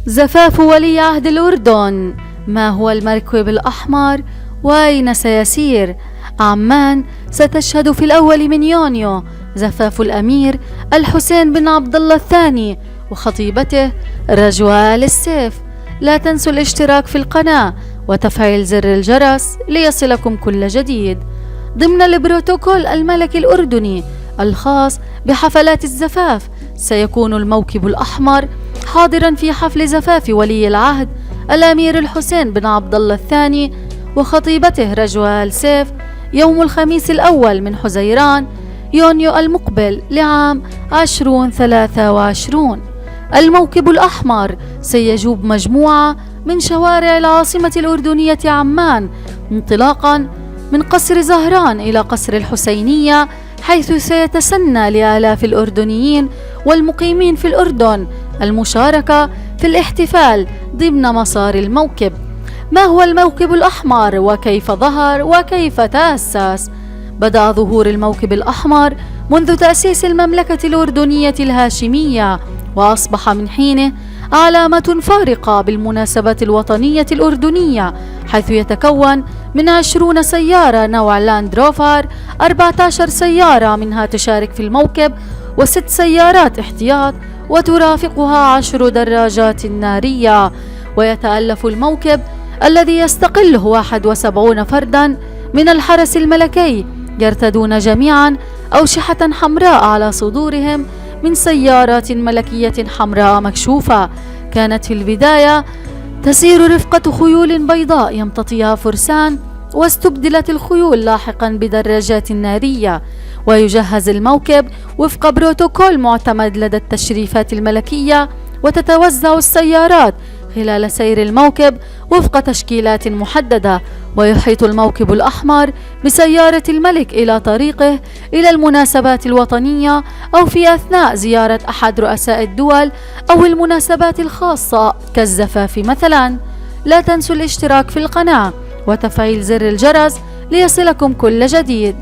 زفاف ولي عهد الأردن. ما هو المركب الأحمر وأين سيسير؟ عمان ستشهد في الأول من يونيو زفاف الأمير الحسين بن عبد الله الثاني وخطيبته رجوى آل السيف. لا تنسوا الاشتراك في القناة وتفعيل زر الجرس ليصلكم كل جديد. ضمن البروتوكول الملكي الأردني الخاص بحفلات الزفاف، سيكون الموكب الأحمر حاضرا في حفل زفاف ولي العهد الأمير الحسين بن عبد الله الثاني وخطيبته رجوى آل سيف يوم الخميس الأول من حزيران يونيو المقبل لعام 2023. الموكب الأحمر سيجوب مجموعة من شوارع العاصمة الأردنية عمان، انطلاقا من قصر زهران إلى قصر الحسينية، حيث سيتسنى لآلاف الأردنيين والمقيمين في الأردن المشاركة في الاحتفال ضمن مسار الموكب. ما هو الموكب الأحمر وكيف ظهر وكيف تأسس؟ بدأ ظهور الموكب الأحمر منذ تأسيس المملكة الأردنية الهاشمية، وأصبح من حينه علامة فارقة بالمناسبات الوطنية الأردنية، حيث يتكون من 20 سيارة نوع لاند روفر، 14 سيارة منها تشارك في الموكب، و6 سيارات احتياط، وترافقها 10 دراجات نارية. ويتألف الموكب الذي يستقله 71 فردا من الحرس الملكي، يرتدون جميعا أوشحة حمراء على صدورهم من سيارات ملكية حمراء مكشوفة. كانت في البداية تسير رفقة خيول بيضاء يمتطيها فرسان، واستبدلت الخيول لاحقا بدراجات نارية. ويجهز الموكب وفق بروتوكول معتمد لدى التشريفات الملكية، وتتوزع السيارات خلال سير الموكب وفق تشكيلات محددة. ويحيط الموكب الأحمر بسيارة الملك إلى طريقه إلى المناسبات الوطنية أو في أثناء زيارة أحد رؤساء الدول أو المناسبات الخاصة كالزفاف مثلا. لا تنسوا الاشتراك في القناة وتفعيل زر الجرس ليصلكم كل جديد.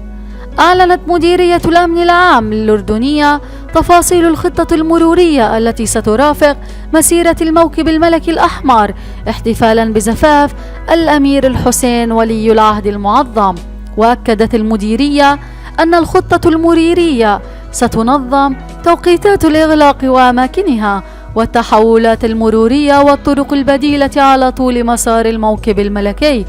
أعلنت مديرية الأمن العام الأردنية تفاصيل الخطة المرورية التي سترافق مسيرة الموكب الملكي الأحمر احتفالا بزفاف الأمير الحسين ولي العهد المعظم. وأكدت المديرية أن الخطة المرورية ستنظم توقيتات الإغلاق وأماكنها والتحولات المرورية والطرق البديلة على طول مسار الموكب الملكي،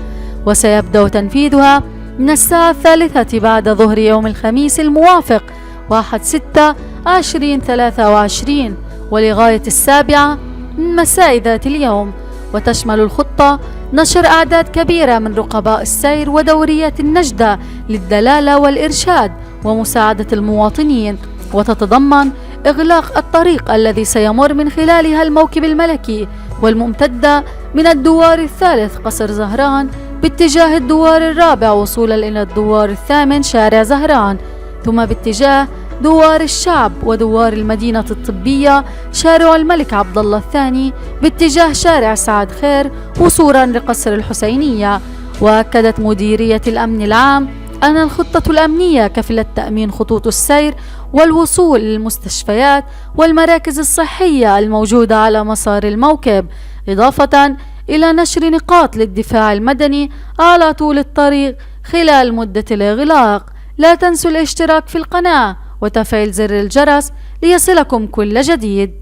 وسيبدأ تنفيذها من الساعة 3 بعد ظهر يوم الخميس الموافق 1/6/2023 ولغاية 7 من مساء ذات اليوم. وتشمل الخطة نشر أعداد كبيرة من رقباء السير ودوريات النجدة للدلالة والإرشاد ومساعدة المواطنين، وتتضمن إغلاق الطريق الذي سيمر من خلالها الموكب الملكي والممتدة من الدوار الثالث قصر زهران باتجاه الدوار الرابع وصولا إلى الدوار الثامن شارع زهران، ثم باتجاه دوار الشعب ودوار المدينة الطبية شارع الملك عبد الله الثاني باتجاه شارع سعد خير وصولا لقصر الحسينية. وأكدت مديرية الأمن العام أن الخطة الأمنية كفلت تأمين خطوط السير والوصول للمستشفيات والمراكز الصحية الموجودة على مسار الموكب، إضافة إلى نشر نقاط للدفاع المدني على طول الطريق خلال مدة الإغلاق. لا تنسوا الاشتراك في القناة وتفعيل زر الجرس ليصلكم كل جديد.